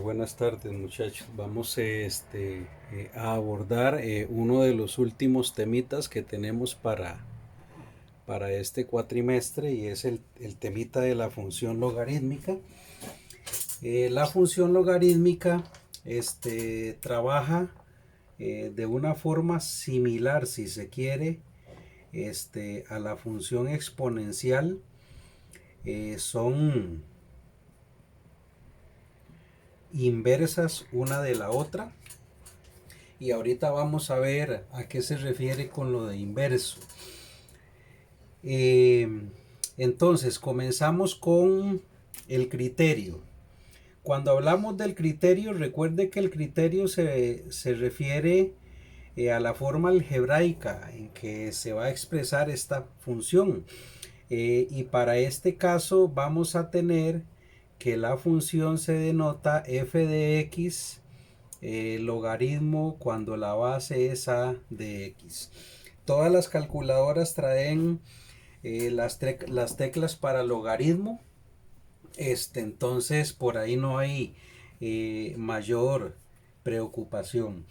Buenas tardes muchachos. Vamos a abordar uno de los últimos temitas que tenemos para este cuatrimestre y es el temita de la función logarítmica. La función logarítmica trabaja de una forma similar, si se quiere, a la función exponencial. Son inversas una de la otra. Y ahorita vamos a ver a qué se refiere con lo de inverso. Eh, entonces, comenzamos con el criterio. Cuando hablamos del criterio, recuerde que el criterio se refiere a la forma algebraica en que se va a expresar esta función. Y para este caso vamos a tener que la función se denota f de x logaritmo cuando la base es a de x. Todas las calculadoras traen las teclas para logaritmo. Entonces por ahí no hay mayor preocupación.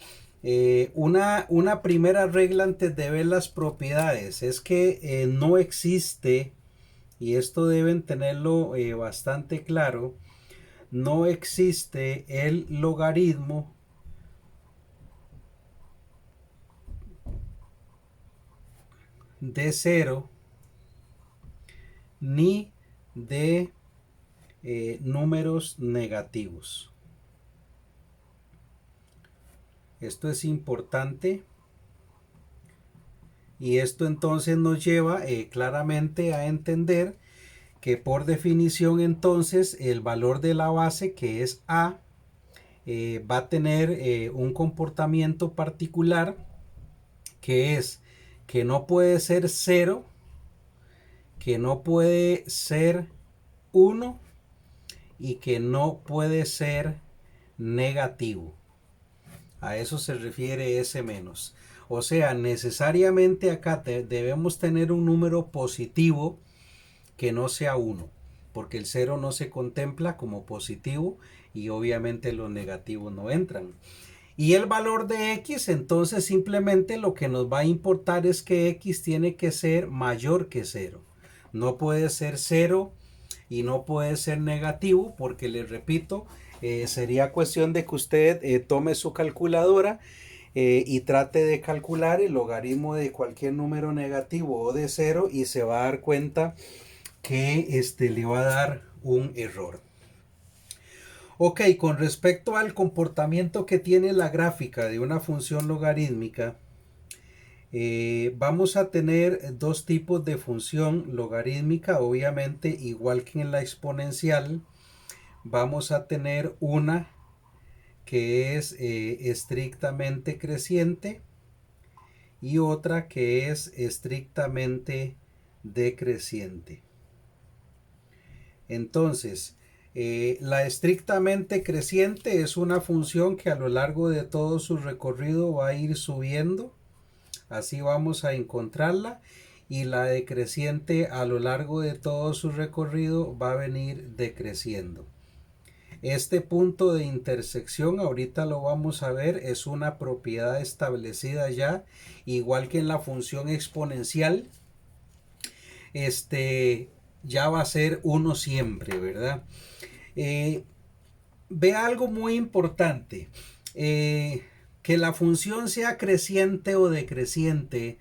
Una primera regla antes de ver las propiedades es que no existe, y esto deben tenerlo bastante claro, no existe el logaritmo de cero ni de números negativos. Esto es importante y esto entonces nos lleva claramente a entender que por definición entonces el valor de la base, que es a, va a tener un comportamiento particular, que es que no puede ser 0, que no puede ser 1 y que no puede ser negativo. A eso se refiere ese menos. O sea, necesariamente acá debemos tener un número positivo que no sea 1, porque el 0 no se contempla como positivo y obviamente los negativos no entran. Y el valor de x, entonces simplemente lo que nos va a importar es que x tiene que ser mayor que 0. No puede ser 0 y no puede ser negativo, porque les repito, sería cuestión de que usted tome su calculadora y trate de calcular el logaritmo de cualquier número negativo o de 0 y se va a dar cuenta que le va a dar un error. Ok, con respecto al comportamiento que tiene la gráfica de una función logarítmica, vamos a tener dos tipos de función logarítmica, obviamente igual que en la exponencial. Vamos a tener una que es estrictamente creciente y otra que es estrictamente decreciente. Entonces, la estrictamente creciente es una función que a lo largo de todo su recorrido va a ir subiendo. Así vamos a encontrarla. Y la decreciente a lo largo de todo su recorrido va a venir decreciendo. Este punto de intersección, ahorita lo vamos a ver, es una propiedad establecida ya, igual que en la función exponencial. Ya va a ser 1 siempre, ¿verdad? Ve algo muy importante. Que la función sea creciente o decreciente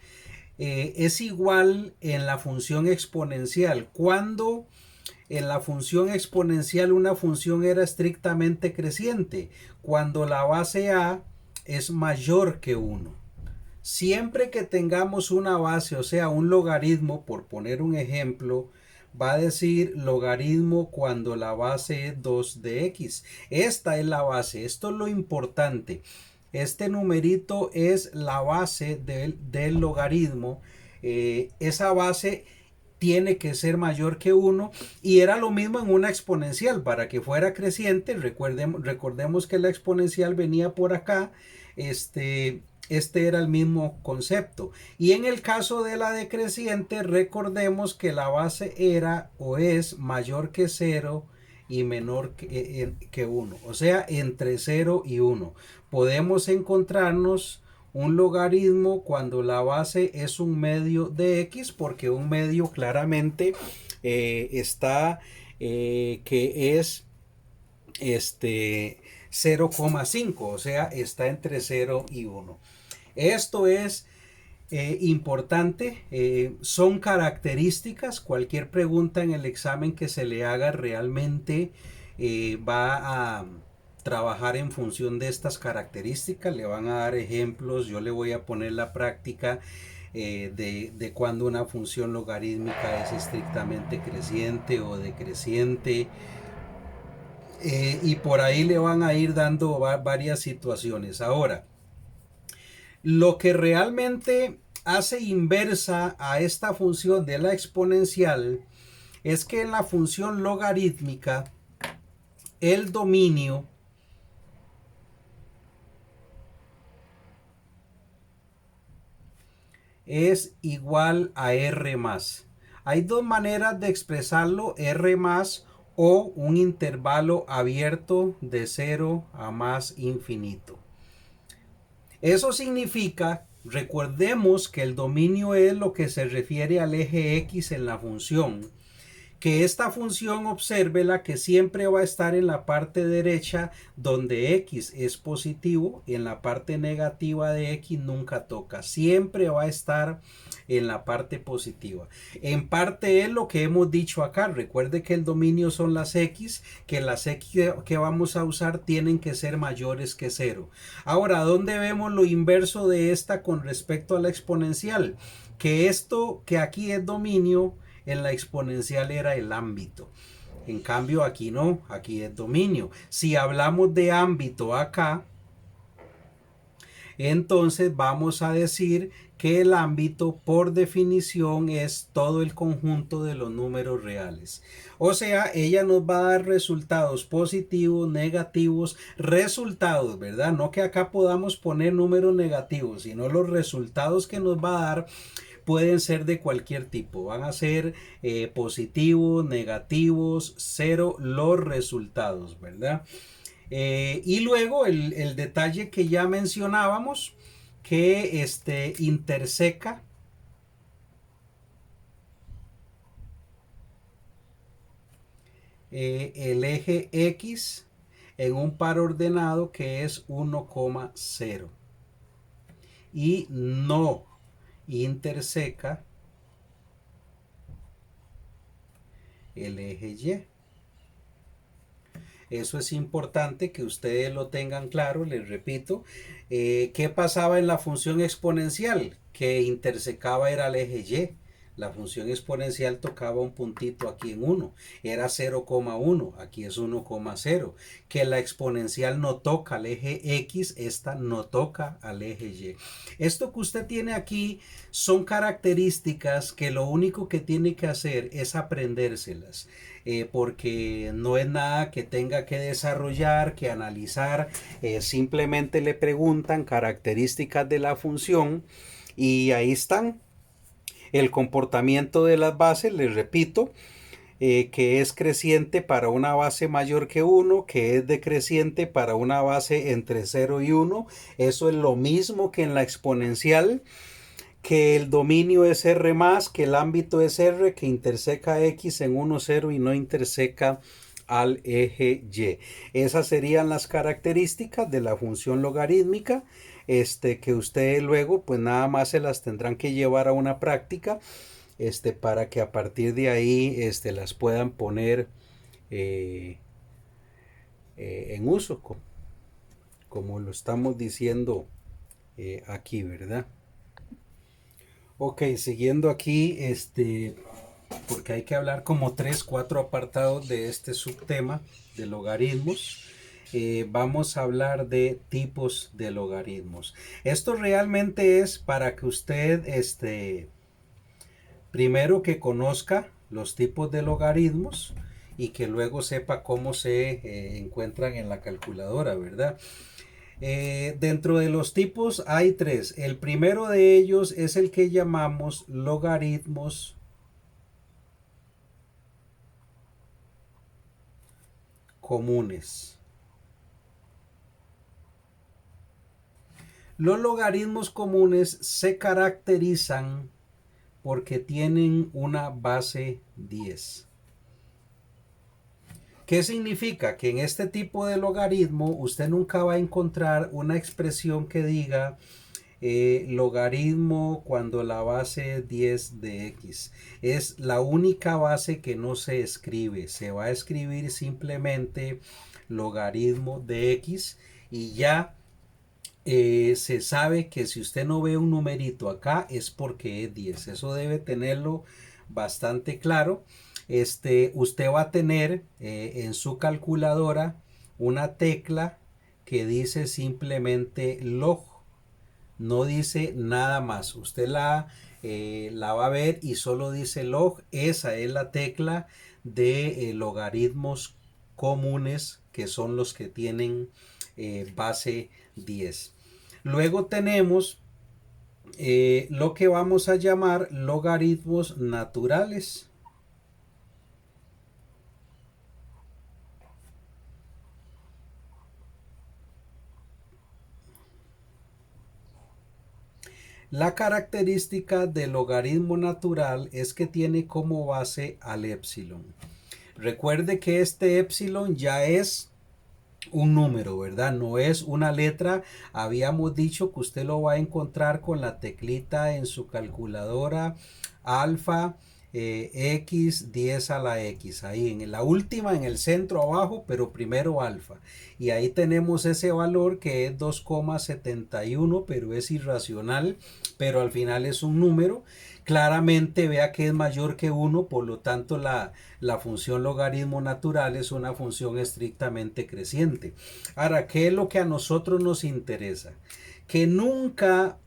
es igual en la función exponencial. Cuando en la función exponencial una función era estrictamente creciente, cuando la base a es mayor que 1. Siempre que tengamos una base, o sea, un logaritmo, por poner un ejemplo, va a decir logaritmo cuando la base es 2 de x. Esta es la base, esto es lo importante. Este numerito es la base del logaritmo. Esa base tiene que ser mayor que 1 y era lo mismo en una exponencial. Para que fuera creciente, recordemos que la exponencial venía por acá. Este era el mismo concepto. Y en el caso de la decreciente, recordemos que la base era o es mayor que 0 y menor que 1, o sea, entre 0 y 1. Podemos encontrarnos un logaritmo cuando la base es un medio de x, porque un medio claramente está que es 0,5, o sea, está entre 0 y 1. Esto es importante, son características. Cualquier pregunta en el examen que se le haga realmente va a trabajar en función de estas características. Le van a dar ejemplos, yo le voy a poner la práctica de cuando una función logarítmica es estrictamente creciente o decreciente. Y por ahí le van a ir dando varias situaciones. Ahora, lo que realmente hace inversa a esta función de la exponencial es que en la función logarítmica el dominio es igual a r más. Hay dos maneras de expresarlo, r más o un intervalo abierto de 0 a más infinito. Eso significa, recordemos que el dominio es lo que se refiere al eje x en la función, que esta función, obsérvela, que siempre va a estar en la parte derecha donde x es positivo, en la parte negativa de x nunca toca, siempre va a estar en la parte positiva. En parte es lo que hemos dicho acá. Recuerde que el dominio son las x, que las x que vamos a usar tienen que ser mayores que 0. Ahora, ¿dónde vemos lo inverso de esta con respecto a la exponencial? Que esto que aquí es dominio, en la exponencial era el ámbito. En cambio aquí no, aquí es dominio. Si hablamos de ámbito acá, entonces vamos a decir que el ámbito por definición es todo el conjunto de los números reales. O sea, ella nos va a dar resultados positivos, negativos, resultados, ¿verdad? No que acá podamos poner números negativos, sino los resultados que nos va a dar pueden ser de cualquier tipo, van a ser positivos, negativos, cero los resultados, ¿verdad? Y luego el detalle que ya mencionábamos, que interseca el eje X en un par ordenado que es 1,0 y no interseca el eje Y. Eso es importante que ustedes lo tengan claro, les repito. ¿Qué pasaba en la función exponencial? Que intersecaba era el eje Y. La función exponencial tocaba un puntito aquí en 1, era 0,1, aquí es 1,0. Que la exponencial no toca al eje X, esta no toca al eje Y. Esto que usted tiene aquí son características que lo único que tiene que hacer es aprendérselas. Porque no es nada que tenga que desarrollar, que analizar, simplemente le preguntan características de la función y ahí están. El comportamiento de las bases, les repito, que es creciente para una base mayor que 1, que es decreciente para una base entre 0 y 1. Eso es lo mismo que en la exponencial, que el dominio es R más, que el ámbito es R, que interseca X en 1, 0 y no interseca al eje Y. Esas serían las características de la función logarítmica, que ustedes luego pues nada más se las tendrán que llevar a una práctica, para que a partir de ahí las puedan poner en uso, como lo estamos diciendo aquí, ¿verdad? Ok, siguiendo aquí, porque hay que hablar como 3, 4 apartados de este subtema de logaritmos. Vamos a hablar de tipos de logaritmos. Esto realmente es para que usted, primero que conozca los tipos de logaritmos y que luego sepa cómo se encuentran en la calculadora, ¿verdad? Dentro de los tipos hay 3. El primero de ellos es el que llamamos logaritmos comunes. Los logaritmos comunes se caracterizan porque tienen una base 10. ¿Qué significa? Que en este tipo de logaritmo usted nunca va a encontrar una expresión que diga logaritmo cuando la base es 10 de x. Es la única base que no se escribe. Se va a escribir simplemente logaritmo de x y ya se sabe que si usted no ve un numerito acá es porque es 10. Eso debe tenerlo bastante claro. Usted va a tener en su calculadora una tecla que dice simplemente log. No dice nada más. Usted la va a ver y solo dice log. Esa es la tecla de logaritmos comunes, que son los que tienen base 10. Luego tenemos lo que vamos a llamar logaritmos naturales. La característica del logaritmo natural es que tiene como base al épsilon. Recuerde que este épsilon ya es un número, ¿verdad? No es una letra. Habíamos dicho que usted lo va a encontrar con la teclita en su calculadora alfa x 10 a la x, ahí en la última, en el centro abajo, pero primero alfa, y ahí tenemos ese valor que es 2,71, pero es irracional, pero al final es un número. Claramente vea que es mayor que 1, por lo tanto la función logaritmo natural es una función estrictamente creciente. Ahora, ¿qué es lo que a nosotros nos interesa? Que nunca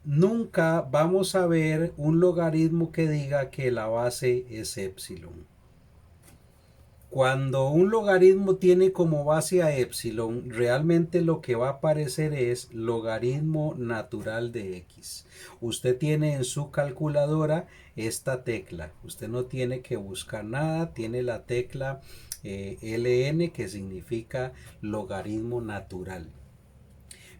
vamos a ver un logaritmo que diga que la base es épsilon. Cuando un logaritmo tiene como base a épsilon, realmente lo que va a aparecer es logaritmo natural de x. Usted tiene en su calculadora esta tecla. Usted no tiene que buscar nada, tiene la tecla ln, que significa logaritmo natural.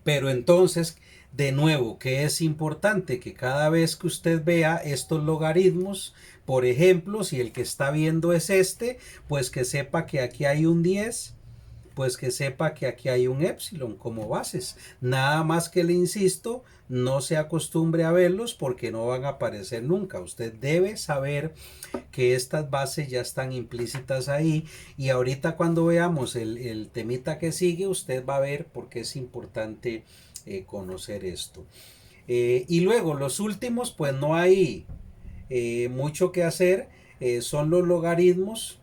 Pero entonces, de nuevo, que es importante que cada vez que usted vea estos logaritmos, por ejemplo, si el que está viendo es este, pues que sepa que aquí hay un 10, pues que sepa que aquí hay un épsilon como bases. Nada más que le insisto, no se acostumbre a verlos porque no van a aparecer nunca. Usted debe saber que estas bases ya están implícitas ahí, y ahorita cuando veamos el temita que sigue, usted va a ver por qué es importante conocer esto. Y luego los últimos, pues no hay mucho que hacer, son los logaritmos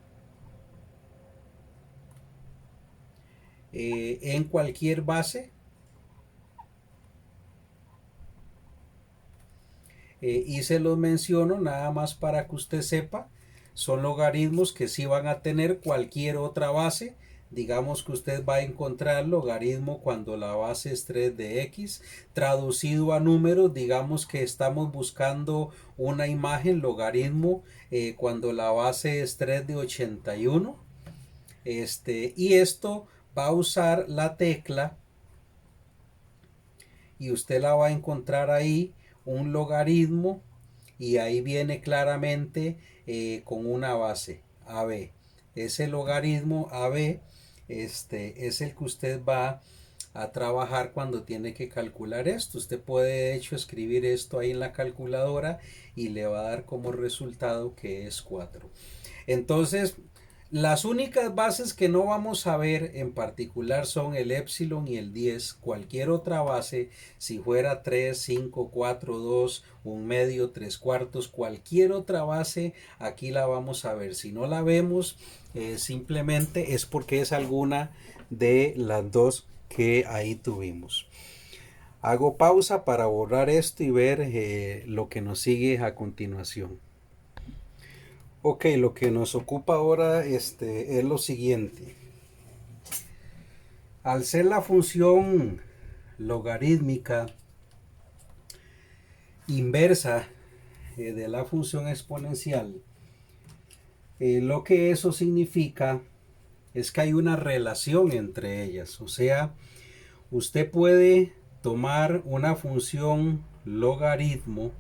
en cualquier base. Y se los menciono nada más para que usted sepa, son logaritmos que sí van a tener cualquier otra base. Digamos que usted va a encontrar logaritmo cuando la base es 3 de x. Traducido a números, digamos que estamos buscando una imagen logaritmo cuando la base es 3 de 81. Y esto va a usar la tecla, y usted la va a encontrar ahí, un logaritmo, y ahí viene claramente con una base AB. Ese logaritmo AB es el que usted va a trabajar cuando tiene que calcular esto. Usted puede de hecho escribir esto ahí en la calculadora y le va a dar como resultado que es 4. Entonces, las únicas bases que no vamos a ver en particular son el épsilon y el 10. Cualquier otra base, si fuera 3, 5, 4, 2, un medio, 3 cuartos, cualquier otra base, aquí la vamos a ver. Si no la vemos, simplemente es porque es alguna de las dos que ahí tuvimos. Hago pausa para borrar esto y ver lo que nos sigue a continuación. Ok, lo que nos ocupa ahora es lo siguiente. Al ser la función logarítmica inversa de la función exponencial, lo que eso significa es que hay una relación entre ellas. O sea, usted puede tomar una función logaritmo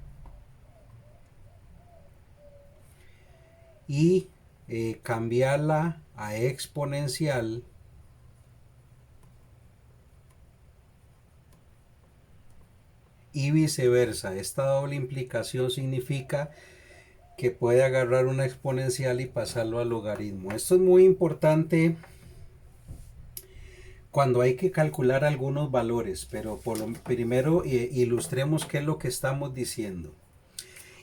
y cambiarla a exponencial y viceversa. Esta doble implicación significa que puede agarrar una exponencial y pasarlo al logaritmo. Esto es muy importante cuando hay que calcular algunos valores, pero por lo primero ilustremos qué es lo que estamos diciendo.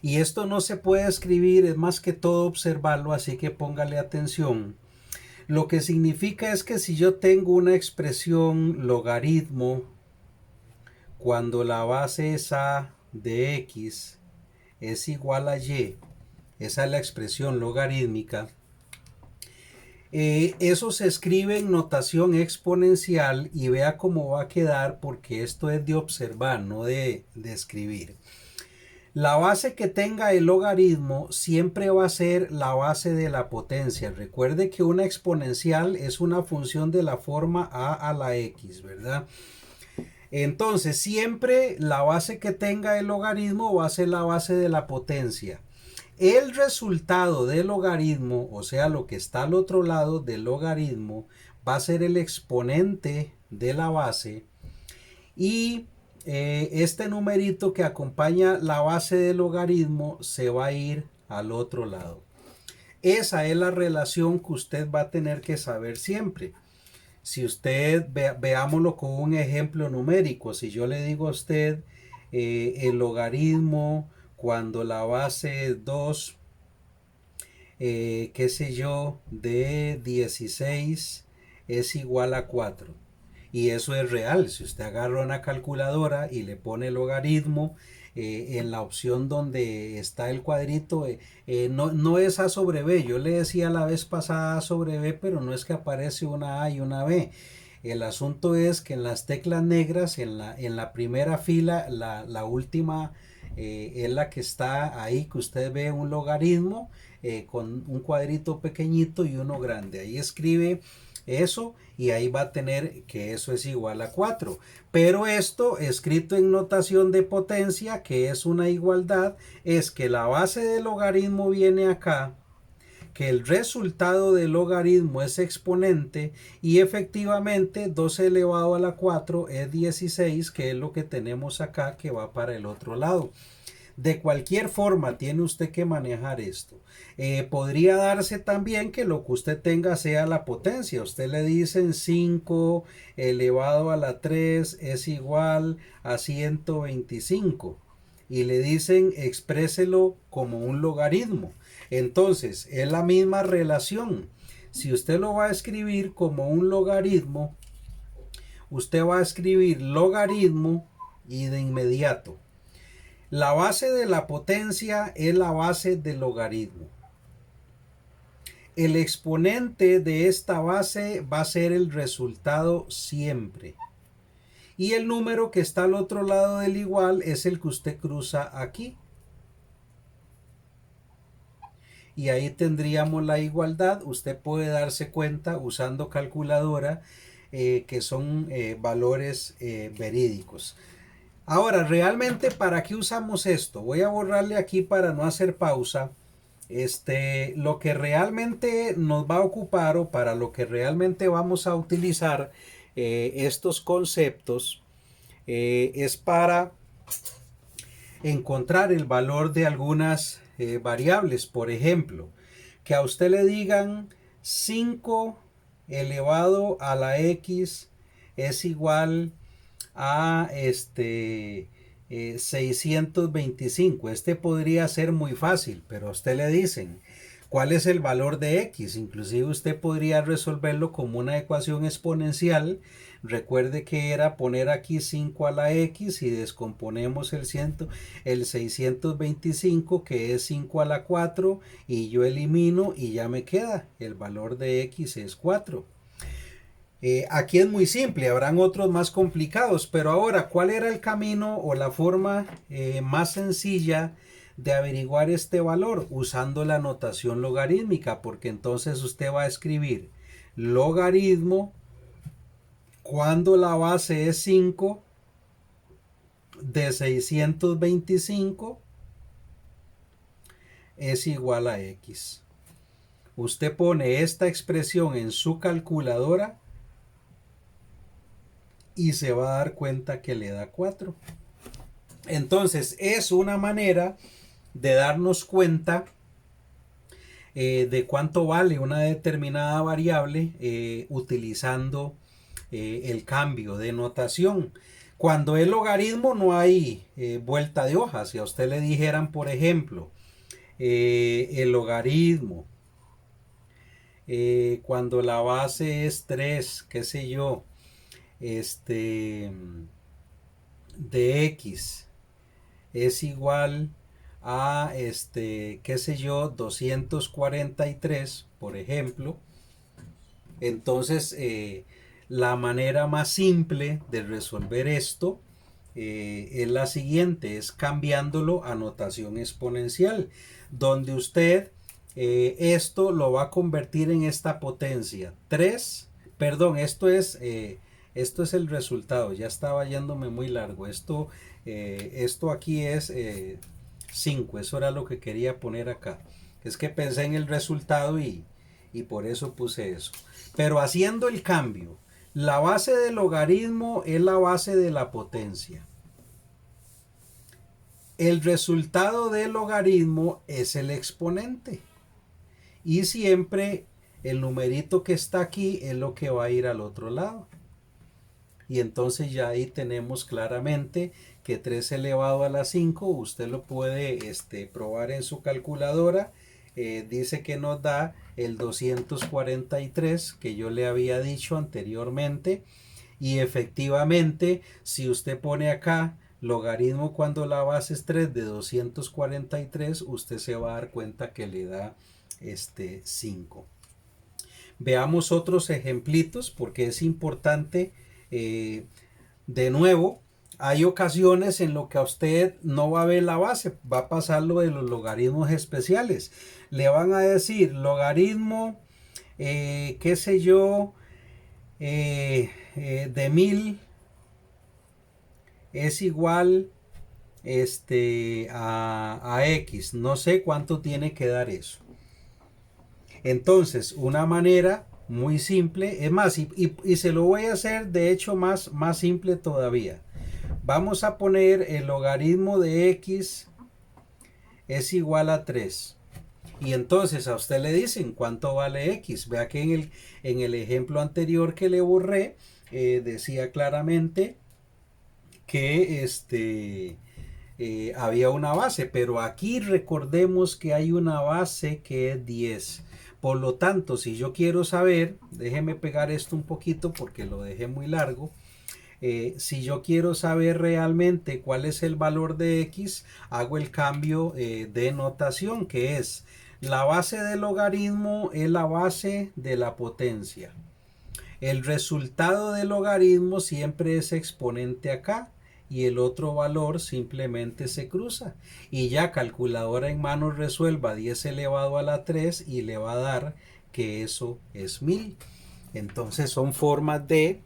Y esto no se puede escribir, es más que todo observarlo, así que póngale atención. Lo que significa es que si yo tengo una expresión logaritmo, cuando la base es a de x es igual a y, esa es la expresión logarítmica, eso se escribe en notación exponencial y vea cómo va a quedar, porque esto es de observar, no de escribir. La base que tenga el logaritmo siempre va a ser la base de la potencia. Recuerde que una exponencial es una función de la forma a la x, ¿verdad? Entonces siempre la base que tenga el logaritmo va a ser la base de la potencia. El resultado del logaritmo, o sea, lo que está al otro lado del logaritmo, va a ser el exponente de la base, y este numerito que acompaña la base del logaritmo se va a ir al otro lado. Esa es la relación que usted va a tener que saber siempre. Si usted, veámoslo con un ejemplo numérico, si yo le digo a usted el logaritmo cuando la base es 2, qué sé yo, de 16 es igual a 4. Y eso es real. Si usted agarra una calculadora y le pone el logaritmo en la opción donde está el cuadrito, no es A sobre B. Yo le decía la vez pasada A sobre B, pero no es que aparece una A y una B. El asunto es que en las teclas negras, en la primera fila, la última es la que está ahí, que usted ve un logaritmo con un cuadrito pequeñito y uno grande. Ahí escribe eso y ahí va a tener que eso es igual a 4. Pero esto escrito en notación de potencia, que es una igualdad, es que la base del logaritmo viene acá, que el resultado del logaritmo es exponente, y efectivamente 12 elevado a la 4 es 16, que es lo que tenemos acá, que va para el otro lado. De cualquier forma tiene usted que manejar esto. Podría darse también que lo que usted tenga sea la potencia. Usted le dicen 5 elevado a la 3 es igual a 125 y le dicen expréselo como un logaritmo. Entonces es la misma relación. Si usted lo va a escribir como un logaritmo, usted va a escribir logaritmo y de inmediato la base de la potencia es la base del logaritmo. El exponente de esta base va a ser el resultado siempre. Y el número que está al otro lado del igual es el que usted cruza aquí. Y ahí tendríamos la igualdad. Usted puede darse cuenta usando calculadora que son valores verídicos. Ahora, realmente, ¿para qué usamos esto? Voy a borrarle aquí para no hacer pausa. Lo que realmente nos va a ocupar, o para lo que realmente vamos a utilizar estos conceptos, es para encontrar el valor de algunas variables. Por ejemplo, que a usted le digan 5 elevado a la x es igual a 625. Podría ser muy fácil, pero a usted le dicen cuál es el valor de x. Inclusive usted podría resolverlo como una ecuación exponencial. Recuerde que era poner aquí 5 a la x y descomponemos el 625, que es 5 a la 4, y yo elimino y ya me queda el valor de x es 4. Aquí es muy simple, habrán otros más complicados, pero ahora, ¿cuál era el camino o la forma más sencilla de averiguar este valor? Usando la notación logarítmica, porque entonces usted va a escribir logaritmo cuando la base es 5 de 625 es igual a x. Usted pone esta expresión en su calculadora y se va a dar cuenta que le da 4. Entonces es una manera de darnos cuenta de cuánto vale una determinada variable utilizando el cambio de notación. Cuando es logaritmo no hay vuelta de hoja. Si a usted le dijeran, por ejemplo, el logaritmo, cuando la base es 3, qué sé yo, de x es igual a, qué sé yo, 243, por ejemplo, entonces la manera más simple de resolver esto es la siguiente, es cambiándolo a notación exponencial, donde usted esto lo va a convertir en esta potencia. 3, perdón, esto es el resultado, ya estaba yéndome muy largo. Esto aquí es 5, eso era lo que quería poner acá. Es que pensé en el resultado y por eso puse eso. Pero haciendo el cambio, la base del logaritmo es la base de la potencia. El resultado del logaritmo es el exponente. Y siempre el numerito que está aquí es lo que va a ir al otro lado. Y entonces ya ahí tenemos claramente que 3 elevado a la 5, usted lo puede probar en su calculadora. Dice que nos da el 243 que yo le había dicho anteriormente. Y efectivamente, si usted pone acá logaritmo cuando la base es 3 de 243, usted se va a dar cuenta que le da 5. Veamos otros ejemplitos porque es importante. De nuevo, hay ocasiones en lo que a usted no va a ver la base, va a pasar lo de los logaritmos especiales. Le van a decir logaritmo, qué sé yo, de 1000 es igual a x. No sé cuánto tiene que dar eso. Entonces, una manera muy simple, es más, y se lo voy a hacer de hecho más simple todavía. Vamos a poner el logaritmo de x es igual a 3. Y entonces a usted le dicen cuánto vale x. Vea que en el ejemplo anterior que le borré, decía claramente que había una base, pero aquí recordemos que hay una base que es 10. Por lo tanto, si yo quiero saber, déjeme pegar esto un poquito porque lo dejé muy largo. Si yo quiero saber realmente cuál es el valor de x, hago el cambio de notación, que es la base del logaritmo es la base de la potencia. El resultado del logaritmo siempre es exponente acá y el otro valor simplemente se cruza. Y ya calculadora en mano resuelva 10 elevado a la 3 y le va a dar que eso es 1000. Entonces son formas de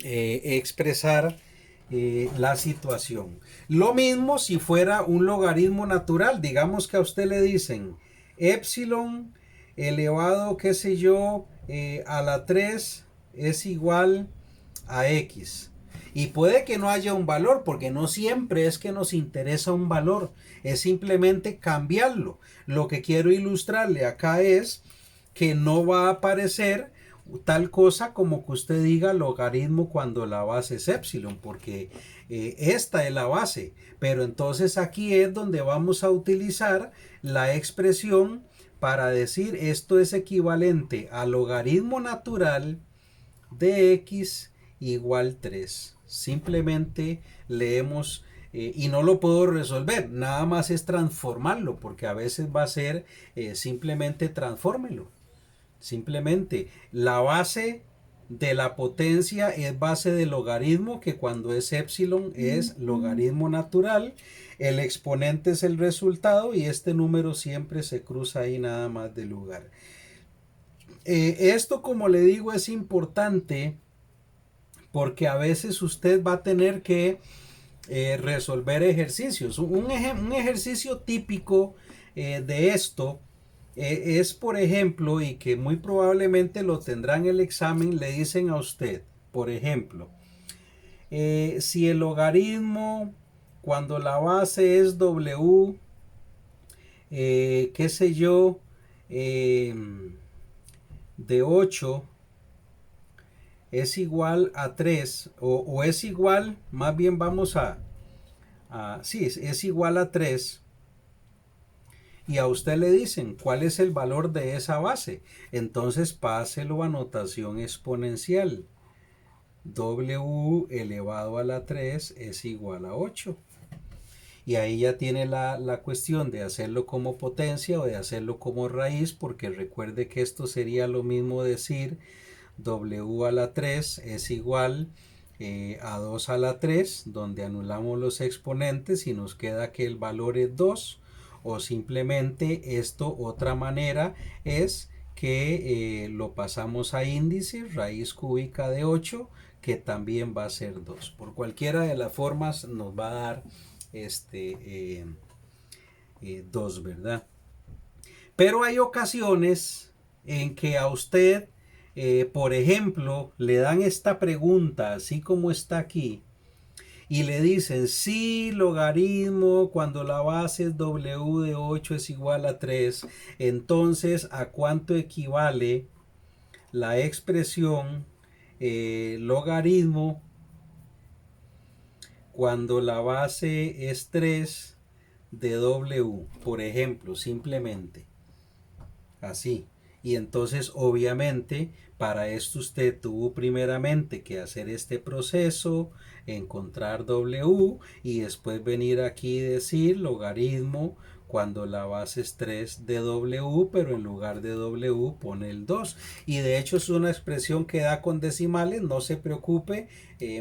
expresar la situación. Lo mismo si fuera un logaritmo natural. Digamos que a usted le dicen epsilon elevado, qué sé yo, a la 3 es igual a x. Y puede que no haya un valor, porque no siempre es que nos interesa un valor, es simplemente cambiarlo. Lo que quiero ilustrarle acá es que no va a aparecer tal cosa como que usted diga logaritmo cuando la base es epsilon, porque esta es la base. Pero entonces aquí es donde vamos a utilizar la expresión para decir esto es equivalente al logaritmo natural de x igual 3. Simplemente leemos y no lo puedo resolver, nada más es transformarlo, porque a veces va a ser simplemente transfórmelo. Simplemente la base de la potencia es base de logaritmo, que cuando es epsilon es logaritmo natural. El exponente es el resultado y este número siempre se cruza ahí nada más de lugar. Esto, como le digo, es importante porque a veces usted va a tener que resolver ejercicios. Un ejercicio típico de esto es, por ejemplo, y que muy probablemente lo tendrá en el examen, le dicen a usted, por ejemplo, si el logaritmo, cuando la base es W, qué sé yo, eh, de 8 es igual a 3 o es igual, más bien vamos sí, es igual a 3 y a usted le dicen cuál es el valor de esa base. Entonces páselo a notación exponencial. W elevado a la 3 es igual a 8. Y ahí ya tiene la cuestión de hacerlo como potencia o de hacerlo como raíz, porque recuerde que esto sería lo mismo decir W a la 3 es igual a 2 a la 3, donde anulamos los exponentes y nos queda que el valor es 2, o simplemente esto, otra manera es que lo pasamos a índice, raíz cúbica de 8, que también va a ser 2. Por cualquiera de las formas nos va a dar 2, ¿verdad? Pero hay ocasiones en que a usted, por ejemplo, le dan esta pregunta, así como está aquí, y le dicen, si logaritmo cuando la base es W de 8 es igual a 3, entonces ¿a cuánto equivale la expresión logaritmo cuando la base es 3 de W? Por ejemplo, simplemente. Así. Y entonces, obviamente, para esto usted tuvo primeramente que hacer este proceso, encontrar W y después venir aquí y decir logaritmo cuando la base es 3 de W, pero en lugar de W pone el 2. Y de hecho es una expresión que da con decimales, no se preocupe,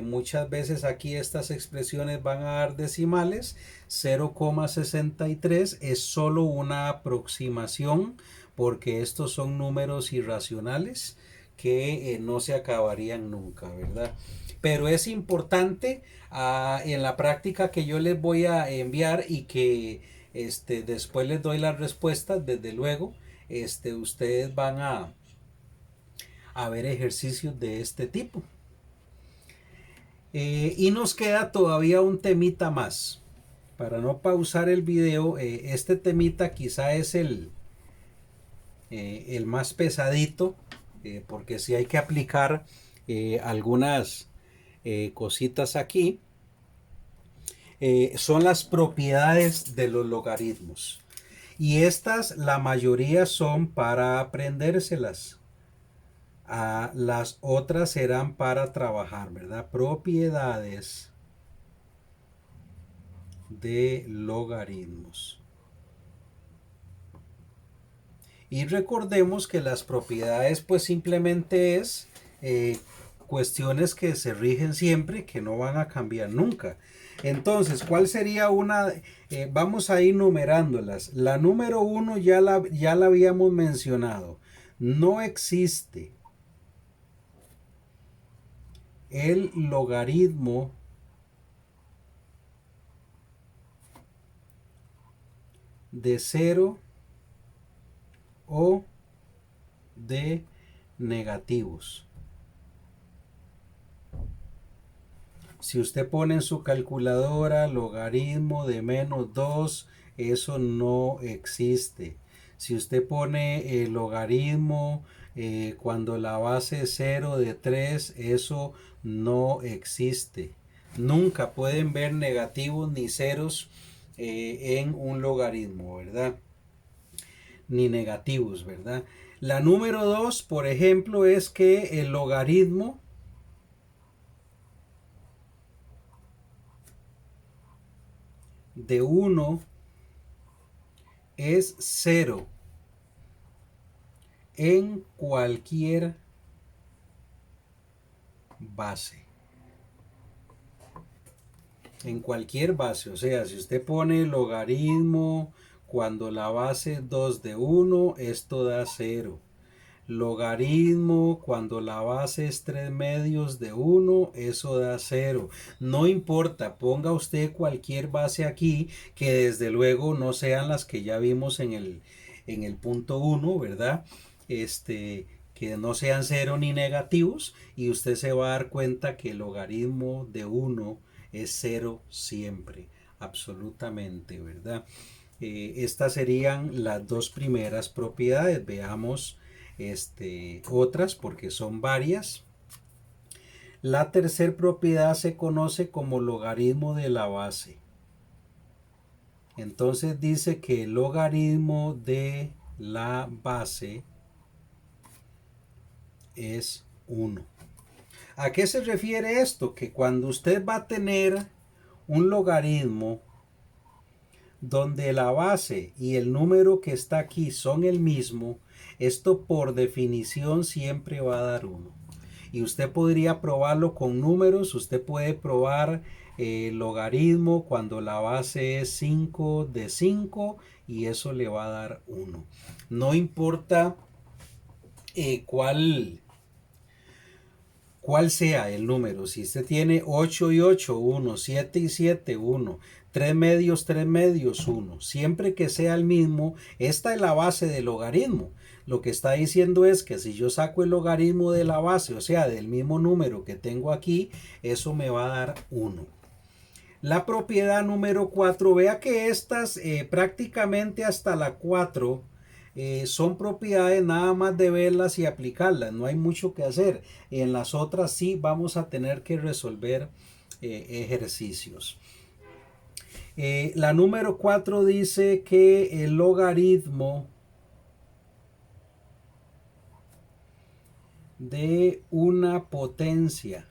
muchas veces aquí estas expresiones van a dar decimales. 0,63 es solo una aproximación porque estos son números irracionales que no se acabarían nunca, ¿verdad? Pero es importante en la práctica que yo les voy a enviar y que después les doy las respuestas, desde luego, ustedes van a ver ejercicios de este tipo. Y nos queda todavía un temita más. Para no pausar el video, este temita quizá es el más pesadito, porque si hay que aplicar algunas cositas aquí, son las propiedades de los logaritmos. Y estas, la mayoría son para aprendérselas. Las otras serán para trabajar, ¿verdad? Propiedades de logaritmos. Y recordemos que las propiedades pues simplemente es cuestiones que se rigen siempre, que no van a cambiar nunca. Entonces, ¿cuál sería una? Vamos a ir numerándolas. La número 1 ya la habíamos mencionado. No existe el logaritmo de 0 o de negativos. Si usted pone en su calculadora logaritmo de -2, eso no existe. Si usted pone el logaritmo cuando la base es 0 de 3, eso no existe. Nunca pueden ver negativos ni ceros en un logaritmo, ¿verdad? Ni negativos, ¿verdad? La número 2, por ejemplo, es que el logaritmo de 1 es 0 en cualquier base. En cualquier base, o sea, si usted pone logaritmo cuando la base es 2 de 1, esto da 0. logaritmo cuando la base es 3 medios de 1, eso da 0. No importa, ponga usted cualquier base aquí, que desde luego no sean las que ya vimos en el punto 1, ¿verdad? Que no sean 0 ni negativos, y usted se va a dar cuenta que el logaritmo de 1 es 0 siempre, absolutamente, ¿verdad? Estas serían las dos primeras propiedades. Veamos otras porque son varias. La tercera propiedad se conoce como logaritmo de la base. Entonces dice que el logaritmo de la base es 1. ¿A qué se refiere esto? Que cuando usted va a tener un logaritmo donde la base y el número que está aquí son el mismo, esto por definición siempre va a dar 1. Y usted podría probarlo con números. Usted puede probar logaritmo cuando la base es 5 de 5 y eso le va a dar 1. No importa cuál sea el número. Si usted tiene 8 y 8, 1, 7 y 7, 1, 3 medios, 1. Siempre que sea el mismo, esta es la base del logaritmo. Lo que está diciendo es que si yo saco el logaritmo de la base, o sea, del mismo número que tengo aquí, eso me va a dar 1. La propiedad número 4, vea que estas prácticamente hasta la 4 son propiedades nada más de verlas y aplicarlas, no hay mucho que hacer. En las otras sí vamos a tener que resolver ejercicios. La número 4 dice que el logaritmo de una potencia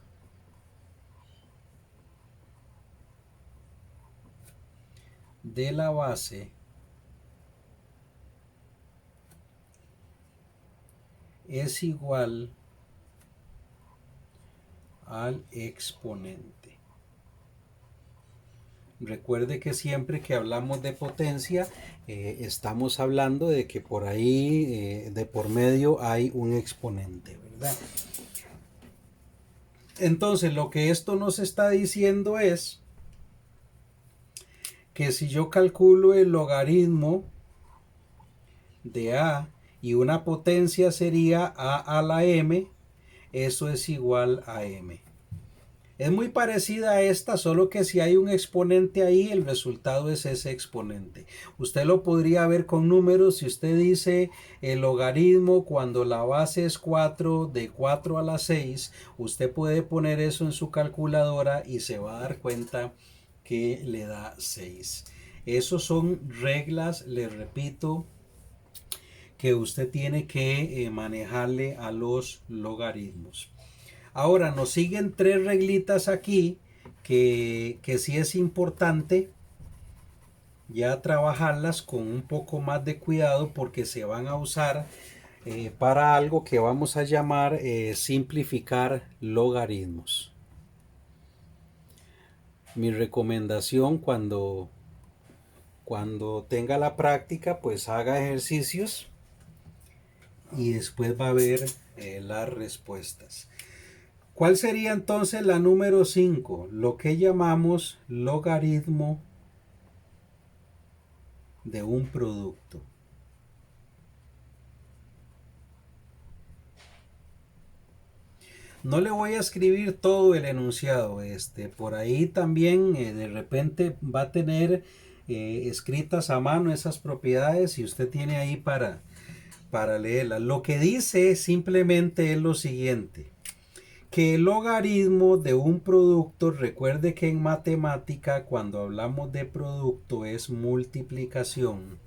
de la base es igual al exponente. Recuerde que siempre que hablamos de potencia, estamos hablando de que por ahí, de por medio, hay un exponente, ¿verdad? Entonces, lo que esto nos está diciendo es que si yo calculo el logaritmo de a y una potencia sería a la m, eso es igual a m. Es muy parecida a esta, solo que si hay un exponente ahí, el resultado es ese exponente. Usted lo podría ver con números. Si usted dice el logaritmo cuando la base es 4 de 4 a la 6, usted puede poner eso en su calculadora y se va a dar cuenta que le da 6. Esas son reglas, les repito, que usted tiene que manejarle a los logaritmos. Ahora nos siguen 3 reglitas aquí que sí es importante ya trabajarlas con un poco más de cuidado porque se van a usar para algo que vamos a llamar simplificar logaritmos. Mi recomendación cuando tenga la práctica, pues haga ejercicios y después va a ver las respuestas. ¿Cuál sería entonces la número 5? Lo que llamamos logaritmo de un producto. No le voy a escribir todo el enunciado. Por ahí también de repente va a tener escritas a mano esas propiedades y usted tiene ahí para leerlas. Lo que dice simplemente es lo siguiente. Que el logaritmo de un producto, recuerde que en matemática cuando hablamos de producto es multiplicación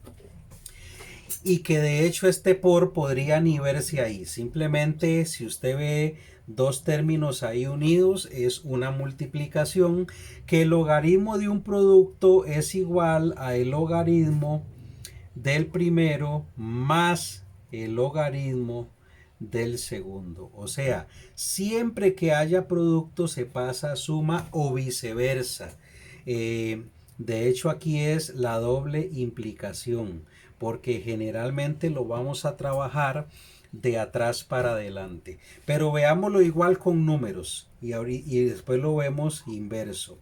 y que de hecho este por podría ni verse ahí. Simplemente si usted ve dos términos ahí unidos es una multiplicación, que el logaritmo de un producto es igual a el logaritmo del primero más el logaritmo del segundo. O sea, siempre que haya producto se pasa a suma o viceversa. De hecho aquí es la doble implicación porque generalmente lo vamos a trabajar de atrás para adelante. Pero veámoslo igual con números y después lo vemos inverso.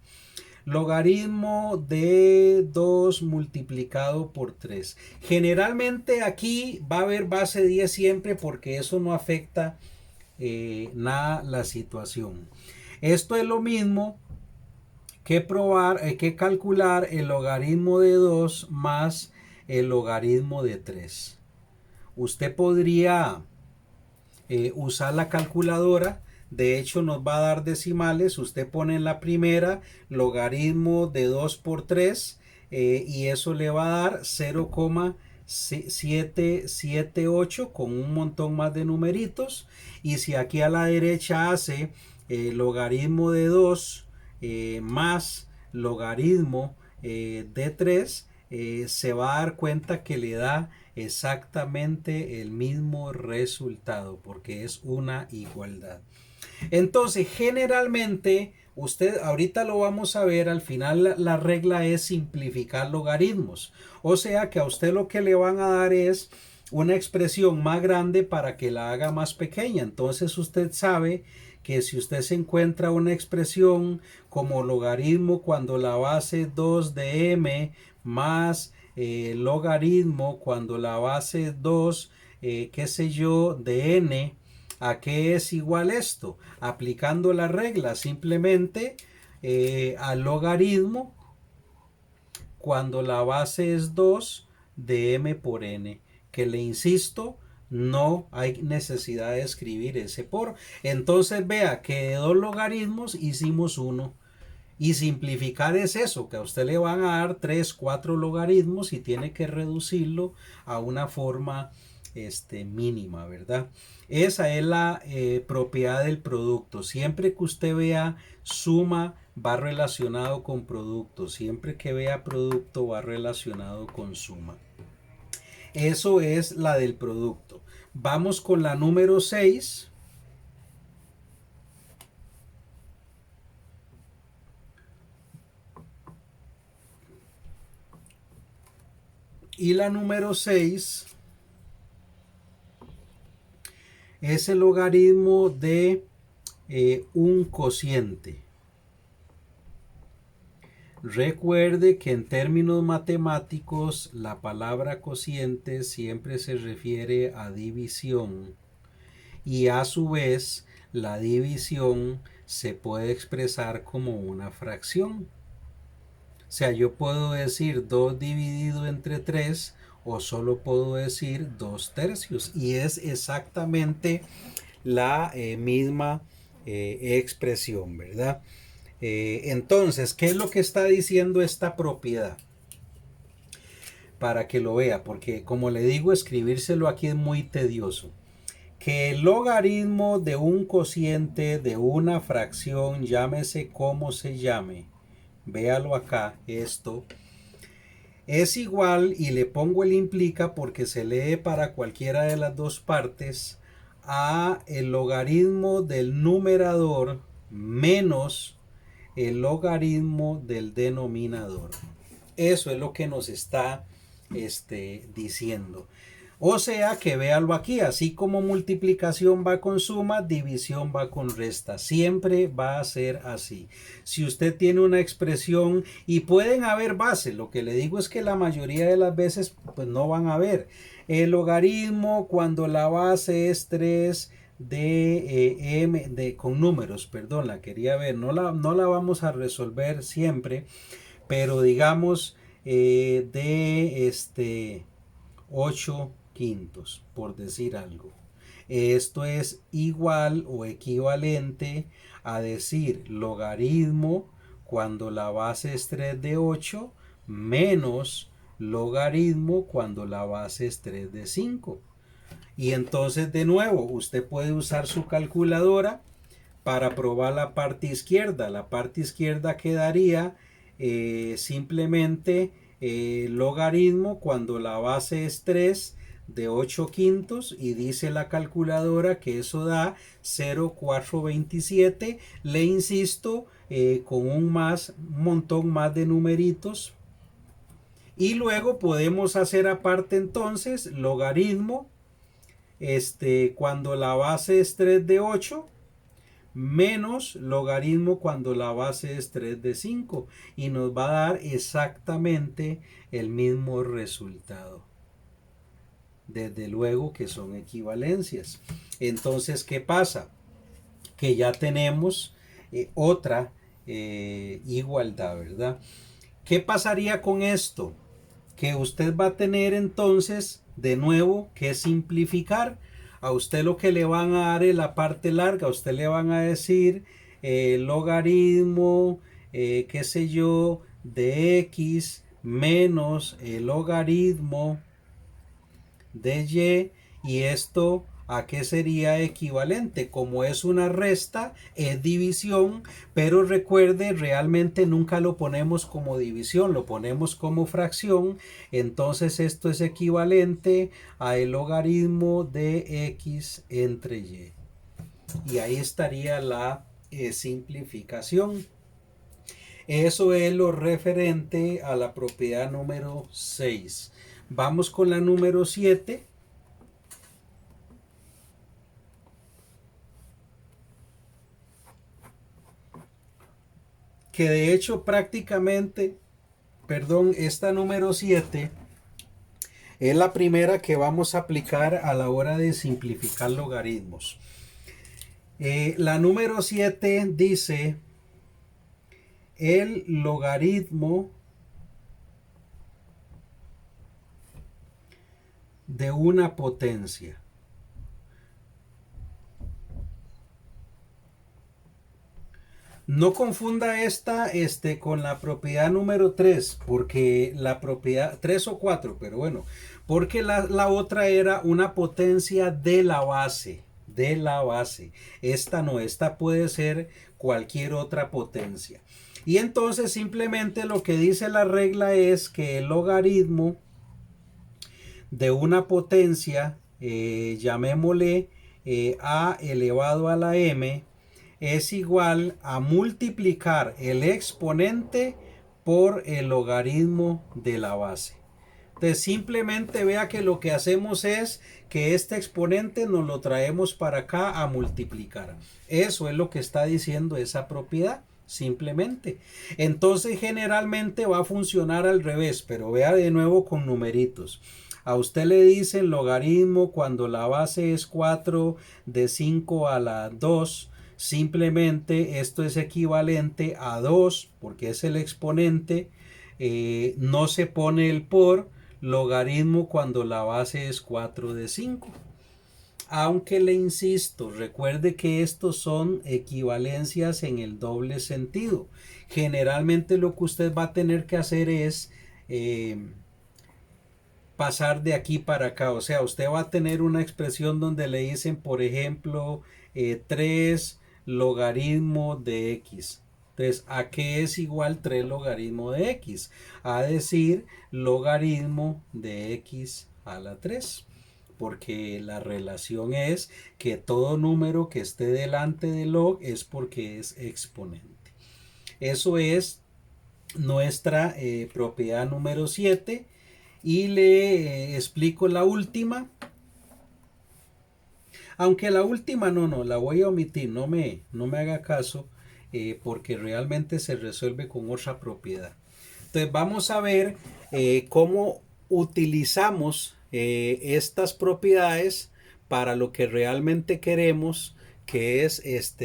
Logaritmo de 2 multiplicado por 3. Generalmente aquí va a haber base 10 siempre porque eso no afecta nada la situación. Esto es lo mismo que calcular el logaritmo de 2 más el logaritmo de 3. Usted podría usar la calculadora. De hecho nos va a dar decimales. Usted pone en la primera logaritmo de 2 por 3 y eso le va a dar 0,778 con un montón más de numeritos. Y si aquí a la derecha hace logaritmo de 2 más logaritmo de 3, se va a dar cuenta que le da exactamente el mismo resultado porque es una igualdad. Entonces, generalmente, usted ahorita lo vamos a ver, al final la regla es simplificar logaritmos. O sea que a usted lo que le van a dar es una expresión más grande para que la haga más pequeña. Entonces usted sabe que si usted se encuentra una expresión como logaritmo cuando la base 2 de m más logaritmo cuando la base 2, qué sé yo, de n, ¿a qué es igual esto? Aplicando la regla simplemente al logaritmo cuando la base es 2 de m por n, que le insisto, no hay necesidad de escribir ese por. Entonces vea que de dos logaritmos hicimos uno. Y simplificar es eso, que a usted le van a dar 3, 4 logaritmos y tiene que reducirlo a una forma mínima, ¿verdad? Esa es la propiedad del producto. Siempre que usted vea suma, va relacionado con producto. Siempre que vea producto, va relacionado con suma. Eso es la del producto. Vamos con la número 6. Y la número 6 es el logaritmo de un cociente. Recuerde que en términos matemáticos la palabra cociente siempre se refiere a división y a su vez la división se puede expresar como una fracción. O sea, yo puedo decir 2 dividido entre 3 o solo puedo decir 2 tercios y es exactamente la misma expresión, ¿verdad? Entonces, ¿qué es lo que está diciendo esta propiedad? Para que lo vea, porque como le digo, escribírselo aquí es muy tedioso. Que el logaritmo de un cociente de una fracción, llámese como se llame, véalo acá, esto, es igual, y le pongo el implica porque se lee para cualquiera de las dos partes, a el logaritmo del numerador menos el logaritmo del denominador. Eso es lo que nos está diciendo. O sea que véalo aquí, así como multiplicación va con suma, división va con resta. Siempre va a ser así. Si usted tiene una expresión y pueden haber bases, lo que le digo es que la mayoría de las veces pues no van a haber. El logaritmo cuando la base es 3 de m con números, perdón, la quería ver, no la vamos a resolver siempre, pero digamos de 8 quintos, por decir algo. Esto es igual o equivalente a decir logaritmo cuando la base es 3 de 8 menos logaritmo cuando la base es 3 de 5. Y entonces de nuevo usted puede usar su calculadora para probar la parte izquierda. La parte izquierda quedaría simplemente logaritmo cuando la base es 3 de 8 quintos y dice la calculadora que eso da 0,427. Le insisto con un montón más de numeritos. Y luego podemos hacer aparte entonces logaritmo cuando la base es 3 de 8 menos logaritmo cuando la base es 3 de 5 y nos va a dar exactamente el mismo resultado. Desde luego que son equivalencias. Entonces, ¿qué pasa? Que ya tenemos otra igualdad, ¿verdad? ¿Qué pasaría con esto? Que usted va a tener entonces de nuevo que simplificar. A usted lo que le van a dar es la parte larga. A usted le van a decir logaritmo, qué sé yo, de x menos el logaritmo de y esto a qué sería equivalente. Como es una resta, es división, pero recuerde, realmente nunca lo ponemos como división, lo ponemos como fracción. Entonces esto es equivalente a el logaritmo de x entre y. Y ahí estaría la simplificación. Eso es lo referente a la propiedad número 6. Vamos con la número 7. Que de hecho prácticamente, perdón, esta número 7 es la primera que vamos a aplicar a la hora de simplificar logaritmos. La número 7 dice el logaritmo de una potencia. No confunda esta con la propiedad número 3, porque la propiedad 3 o 4, pero bueno, porque la otra era una potencia de la base, de la base. Esta no, esta puede ser cualquier otra potencia. Y entonces simplemente lo que dice la regla es que el logaritmo de una potencia, llamémosle a elevado a la m, es igual a multiplicar el exponente por el logaritmo de la base. Entonces simplemente vea que lo que hacemos es que este exponente nos lo traemos para acá a multiplicar. Eso es lo que está diciendo esa propiedad. Simplemente. Entonces generalmente va a funcionar al revés, pero vea de nuevo con numeritos. A usted le dicen logaritmo cuando la base es 4 de 5 a la 2. Simplemente esto es equivalente a 2 porque es el exponente. No se pone el por logaritmo cuando la base es 4 de 5. Aunque le insisto, recuerde que estos son equivalencias en el doble sentido. Generalmente lo que usted va a tener que hacer es pasar de aquí para acá. O sea, usted va a tener una expresión donde le dicen, por ejemplo, 3 logaritmo de x. Entonces, ¿a qué es igual 3 logaritmo de x? A decir logaritmo de x a la 3. Porque la relación es que todo número que esté delante de log es porque es exponente. Eso es nuestra propiedad número 7. Y le explico la última. Aunque la última no, la voy a omitir, no me haga caso, porque realmente se resuelve con otra propiedad. Entonces vamos a ver cómo utilizamos estas propiedades para lo que realmente queremos, que es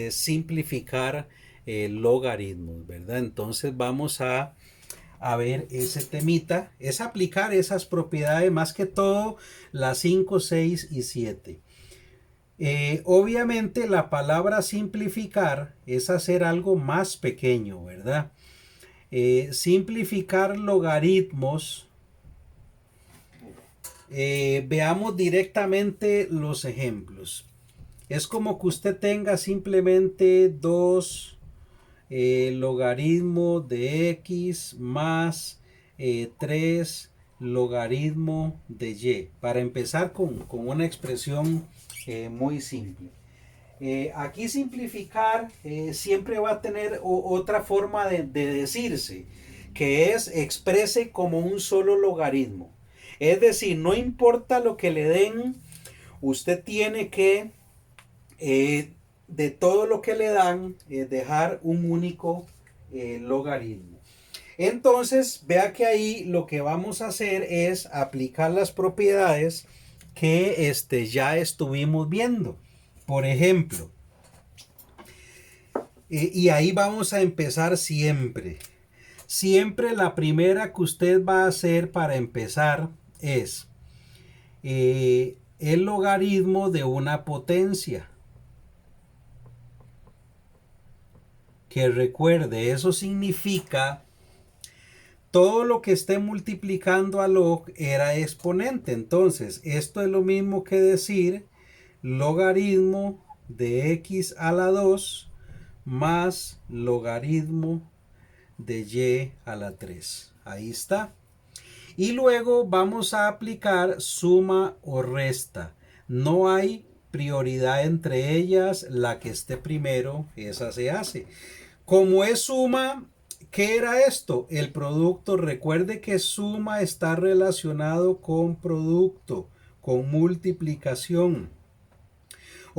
simplificar logaritmos, ¿verdad? Entonces vamos a ver ese temita, es aplicar esas propiedades, más que todo las 5, 6 y 7. Obviamente la palabra simplificar es hacer algo más pequeño, ¿verdad? Simplificar logaritmos. Veamos directamente los ejemplos. Es como que usted tenga simplemente 2 logaritmo de x más 3 logaritmo de y. Para empezar con una expresión muy simple. Aquí simplificar siempre va a tener otra forma de decirse, que es exprese como un solo logaritmo. Es decir, no importa lo que le den, usted tiene que, de todo lo que le dan, dejar un único logaritmo. Entonces, vea que ahí lo que vamos a hacer es aplicar las propiedades que ya estuvimos viendo. Por ejemplo, y ahí vamos a empezar siempre. Siempre la primera que usted va a hacer para empezar es el logaritmo de una potencia. Que recuerde, eso significa todo lo que esté multiplicando a log era exponente. Entonces, esto es lo mismo que decir logaritmo de x a la 2 más logaritmo de y a la 3. Ahí está. Y luego vamos a aplicar suma o resta. No hay prioridad entre ellas. La que esté primero, esa se hace. Como es suma, ¿qué era esto? El producto. Recuerde que suma está relacionado con producto, con multiplicación.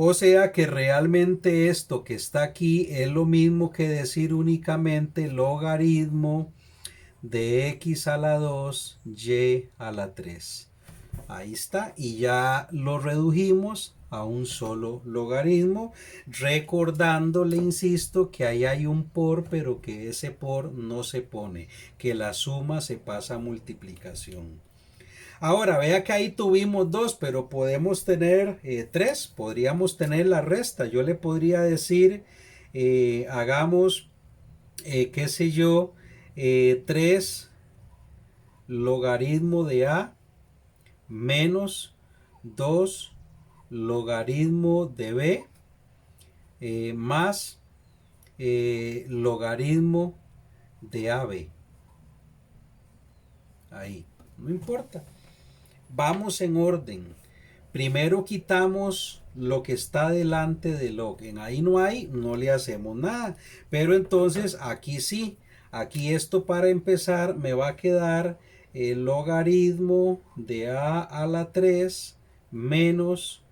O sea que realmente esto que está aquí es lo mismo que decir únicamente logaritmo de x a la 2, y a la 3. Ahí está. Y ya lo redujimos a un solo logaritmo. Recordando, le insisto, que ahí hay un por, pero que ese por no se pone. Que la suma se pasa a multiplicación. Ahora, vea que ahí tuvimos 2, pero podemos tener 3. Podríamos tener la resta. Yo le podría decir, hagamos, qué sé yo, 3 logaritmo de a menos 2 logaritmo de b más logaritmo de ab. Ahí, no importa. Vamos en orden. Primero quitamos lo que está delante de log. En ahí no hay, no le hacemos nada. Pero entonces aquí sí. Aquí esto para empezar me va a quedar el logaritmo de a la 3 menos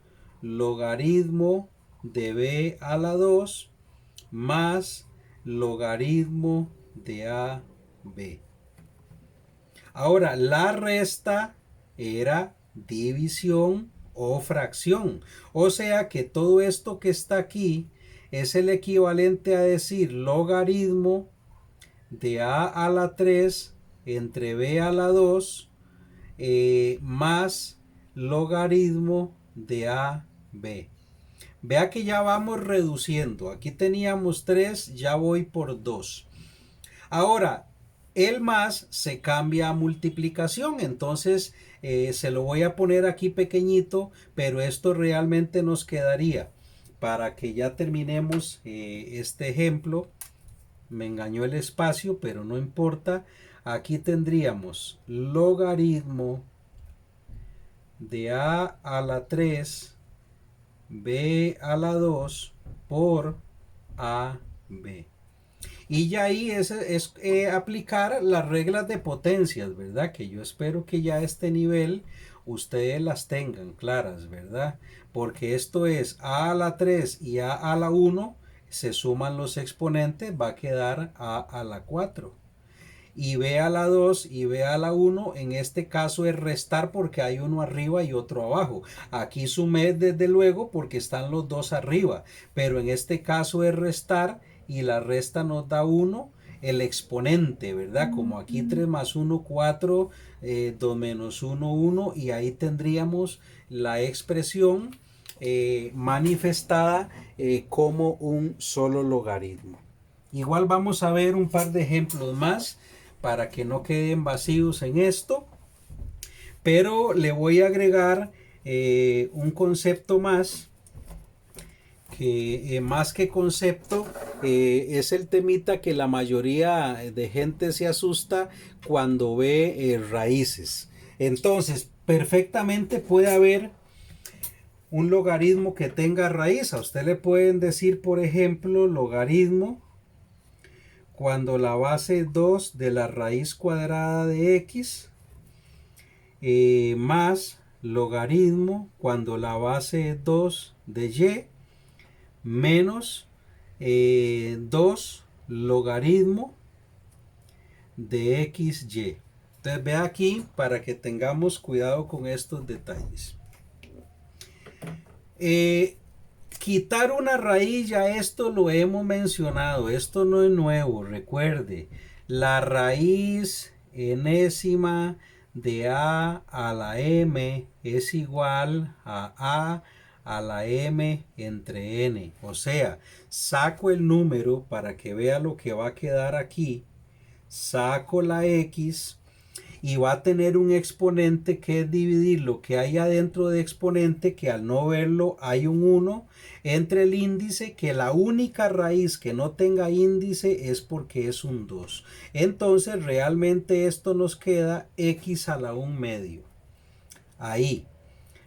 logaritmo de b a la 2 más logaritmo de a b. Ahora, la resta era división o fracción. O sea que todo esto que está aquí es el equivalente a decir logaritmo de a la 3 entre b a la 2 más logaritmo de a b. Vea que ya vamos reduciendo. Aquí teníamos 3, ya voy por 2. Ahora, el más se cambia a multiplicación, entonces se lo voy a poner aquí pequeñito, pero esto realmente nos quedaría para que ya terminemos este ejemplo. Me engañó el espacio, pero no importa. Aquí tendríamos logaritmo de a la 3, b a la 2 por ab. Y ya ahí es aplicar las reglas de potencias, ¿verdad? Que yo espero que ya a este nivel ustedes las tengan claras, ¿verdad? Porque esto es a la 3 y a la 1, se suman los exponentes, va a quedar a la 4. Y b a la 2 y b a la 1, en este caso es restar porque hay uno arriba y otro abajo. Aquí sumé desde luego porque están los dos arriba, pero en este caso es restar y la resta nos da 1, el exponente, ¿verdad? Como aquí 3 más 1, 4, 2 menos 1, 1, y ahí tendríamos la expresión manifestada como un solo logaritmo. Igual vamos a ver un par de ejemplos más para que no queden vacíos en esto, pero le voy a agregar un concepto más, que más que concepto es el temita que la mayoría de gente se asusta cuando ve raíces. Entonces, perfectamente puede haber un logaritmo que tenga raíz. A usted le pueden decir, por ejemplo, logaritmo cuando la base 2 de la raíz cuadrada de x más logaritmo cuando la base es 2 de y menos 2 logaritmo de xy. Entonces ve aquí para que tengamos cuidado con estos detalles. Quitar una raíz, ya esto lo hemos mencionado, esto no es nuevo, recuerde, la raíz enésima de a la m es igual a la m entre n, o sea, saco el número para que vea lo que va a quedar aquí, saco la x y va a tener un exponente que es dividir lo que hay adentro de exponente, que al no verlo hay un 1 entre el índice, que la única raíz que no tenga índice es porque es un 2. Entonces realmente esto nos queda x a la 1 medio. Ahí.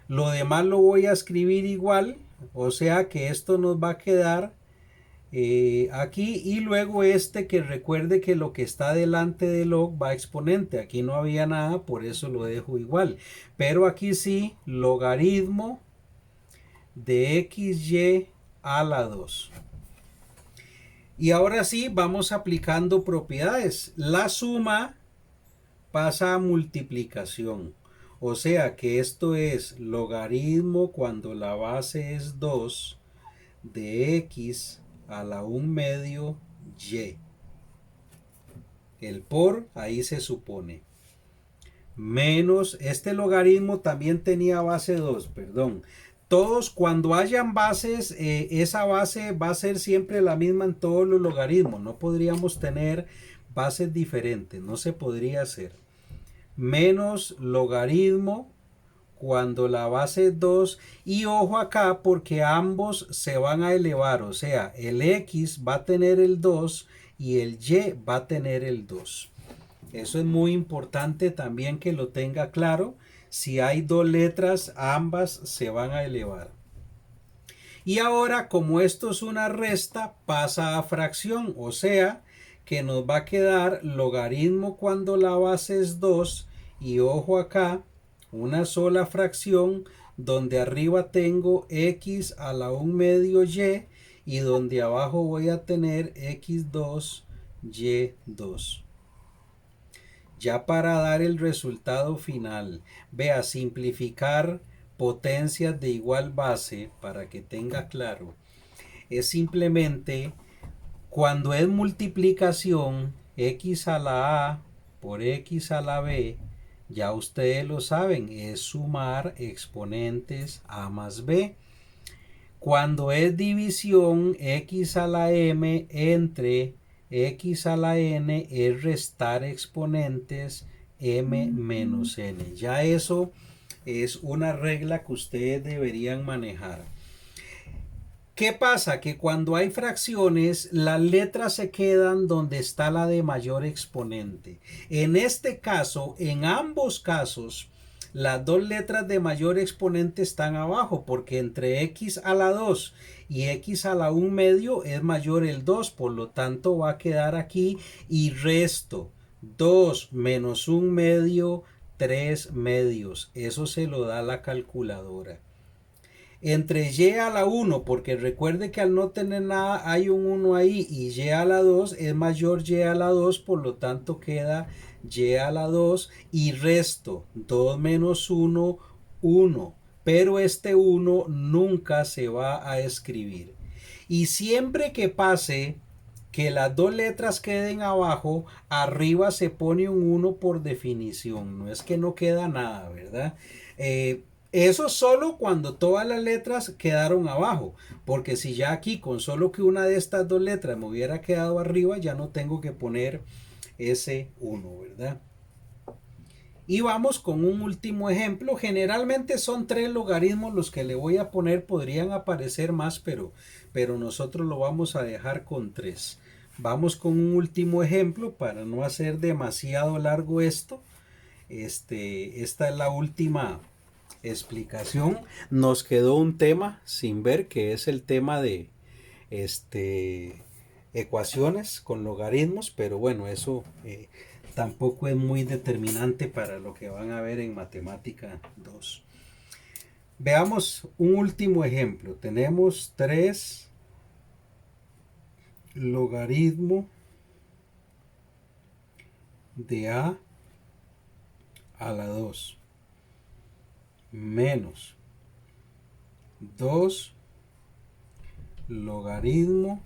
Lo demás lo voy a escribir igual, o sea que esto nos va a quedar aquí, y luego este, que recuerde que lo que está delante de log va a exponente. Aquí no había nada, por eso lo dejo igual, pero aquí sí, logaritmo de xy a la 2. Y ahora sí vamos aplicando propiedades. La suma pasa a multiplicación, o sea que esto es logaritmo cuando la base es 2 de x a la 1 medio y. El por ahí se supone. Menos, este logaritmo también tenía base 2, perdón. Todos, cuando hayan bases, esa base va a ser siempre la misma en todos los logaritmos. No podríamos tener bases diferentes, no se podría hacer. Menos logaritmo cuando la base es 2, y ojo acá porque ambos se van a elevar, o sea, el x va a tener el 2 y el y va a tener el 2. Eso es muy importante también que lo tenga claro. Si hay dos letras, ambas se van a elevar. Y ahora, como esto es una resta, pasa a fracción, o sea que nos va a quedar logaritmo cuando la base es 2, y ojo acá, una sola fracción donde arriba tengo x a la 1 medio y donde abajo voy a tener x2 y2. Ya para dar el resultado final, vea, simplificar potencias de igual base, para que tenga claro, es simplemente cuando es multiplicación, x a la a por x a la b, ya ustedes lo saben, es sumar exponentes a más b. Cuando es división, x a la m entre x a la n es restar exponentes m menos n. Ya eso es una regla que ustedes deberían manejar. ¿Qué pasa? Que cuando hay fracciones, las letras se quedan donde está la de mayor exponente. En este caso, en ambos casos, las dos letras de mayor exponente están abajo, porque entre x a la 2 y x a la 1 medio es mayor el 2, por lo tanto va a quedar aquí, y resto 2 menos 1 medio, 3 medios. Eso se lo da la calculadora. Entre y a la 1, porque recuerde que al no tener nada hay un 1 ahí, y y a la 2 es mayor y a la 2, por lo tanto queda y a la 2, y resto 2 menos 1, 1, pero este 1 nunca se va a escribir. Y siempre que pase que las dos letras queden abajo, arriba se pone un 1 por definición, no es que no queda nada, ¿verdad? Eso solo cuando todas las letras quedaron abajo, porque si ya aquí con solo que una de estas dos letras me hubiera quedado arriba, ya no tengo que poner ese 1, ¿verdad? Y vamos con un último ejemplo. Generalmente son 3 logaritmos los que le voy a poner, podrían aparecer más, pero nosotros lo vamos a dejar con 3. Vamos con un último ejemplo para no hacer demasiado largo esto. Esta es la última explicación. Nos quedó un tema sin ver, que es el tema de ecuaciones con logaritmos, pero bueno, eso tampoco es muy determinante para lo que van a ver en matemática 2. Veamos un último ejemplo. Tenemos 3 logaritmo de a la 2 menos 2 logaritmo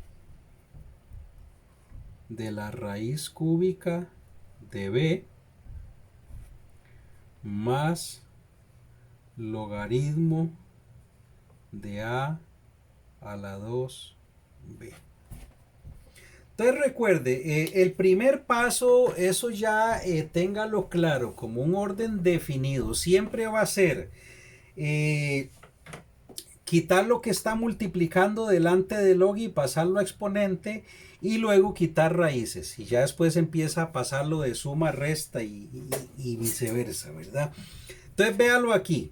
de la raíz cúbica de b más logaritmo de a la 2b. Entonces recuerde, el primer paso, eso ya téngalo claro, como un orden definido. Siempre va a ser quitar lo que está multiplicando delante del log y pasarlo a exponente, y luego quitar raíces. Y ya después empieza a pasarlo de suma, resta y viceversa, ¿verdad? Entonces véalo aquí.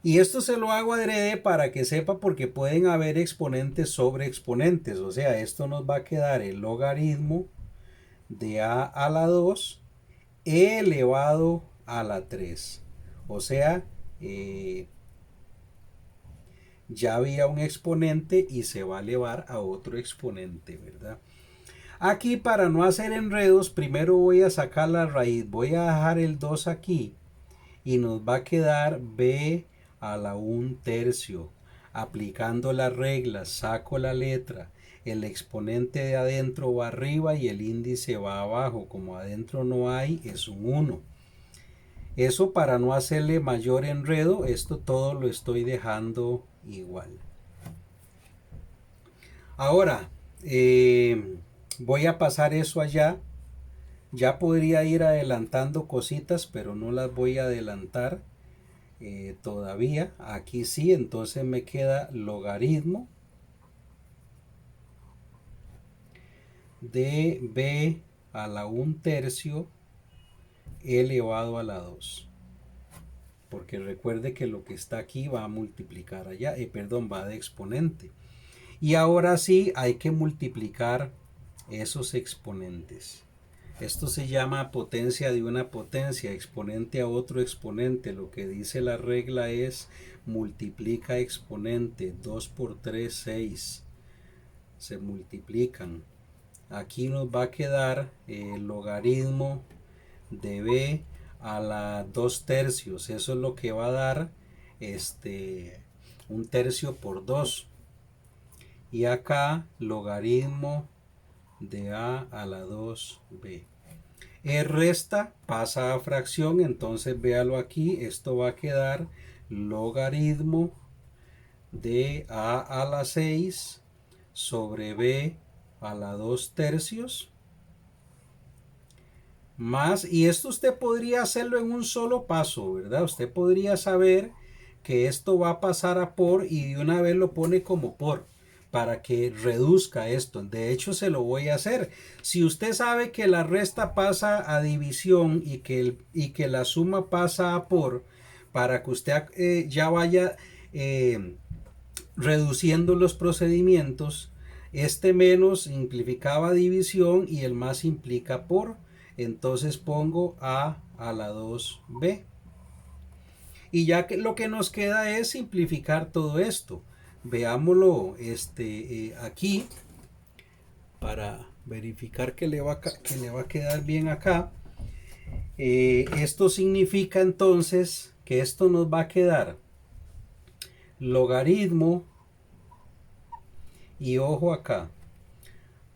Y esto se lo hago adrede para que sepa, porque pueden haber exponentes sobre exponentes. O sea, esto nos va a quedar el logaritmo de a la 2 elevado a la 3. O sea, ya había un exponente y se va a elevar a otro exponente, ¿verdad? Aquí, para no hacer enredos, primero voy a sacar la raíz. Voy a dejar el 2 aquí y nos va a quedar b a la 1/3. Aplicando las reglas, saco la letra, el exponente de adentro va arriba y el índice va abajo. Como adentro no hay, es un 1. Eso, para no hacerle mayor enredo, esto todo lo estoy dejando igual. Ahora voy a pasar eso allá. Ya podría ir adelantando cositas, pero no las voy a adelantar todavía. Aquí sí, entonces me queda logaritmo de b a la 1/3 elevado a la 2. Porque recuerde que lo que está aquí va a multiplicar allá, perdón, va de exponente. Y ahora sí hay que multiplicar esos exponentes. Esto se llama potencia de una potencia, exponente a otro exponente. Lo que dice la regla es multiplica exponente. 2 por 3, 6. Se multiplican. Aquí nos va a quedar el logaritmo de b a la 2/3. Eso es lo que va a dar 1/3 por 2. Y acá logaritmo de a la 2b. Resta, pasa a fracción, entonces véalo aquí, esto va a quedar logaritmo de a la 6 sobre b a la 2/3 más, y esto usted podría hacerlo en un solo paso, ¿verdad? Usted podría saber que esto va a pasar a por y de una vez lo pone como por, para que reduzca esto. De hecho, se lo voy a hacer. Si usted sabe que la resta pasa a división y que la suma pasa a por, para que usted ya vaya reduciendo los procedimientos, este menos simplificaba división y el más implica por. Entonces pongo a la 2b. Y ya que lo que nos queda es simplificar todo esto. Veámoslo aquí para verificar que le va a quedar bien acá. Esto significa entonces que esto nos va a quedar logaritmo, y ojo acá,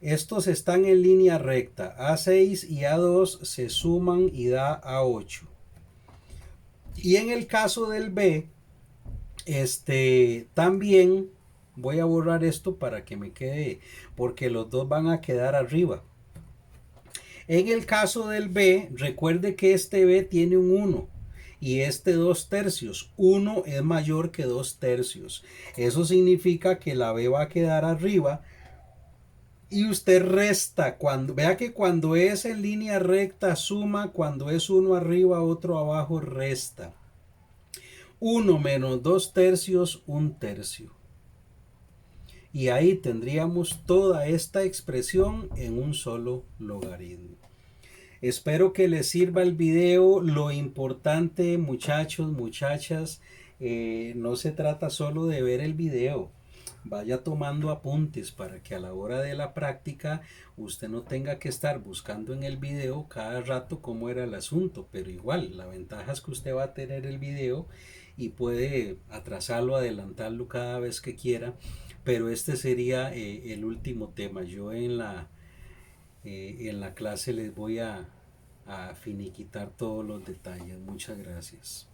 estos están en línea recta. A6 y A2 se suman y da A8. Y en el caso del B, también voy a borrar esto para que me quede, porque los dos van a quedar arriba. En el caso del B, recuerde que este B tiene un 1 y este 2/3. 1 es mayor que 2/3. Eso significa que la B va a quedar arriba. Y usted resta, vea que cuando es en línea recta suma, cuando es uno arriba, otro abajo, resta. 1 menos 2/3, 1/3. Y ahí tendríamos toda esta expresión en un solo logaritmo. Espero que les sirva el video. Lo importante, muchachos, muchachas, No se trata solo de ver el video. Vaya tomando apuntes para que a la hora de la práctica usted no tenga que estar buscando en el video cada rato cómo era el asunto, pero igual la ventaja es que usted va a tener el video y puede atrasarlo, adelantarlo cada vez que quiera, pero este sería el último tema. Yo en la clase les voy a finiquitar todos los detalles. Muchas gracias.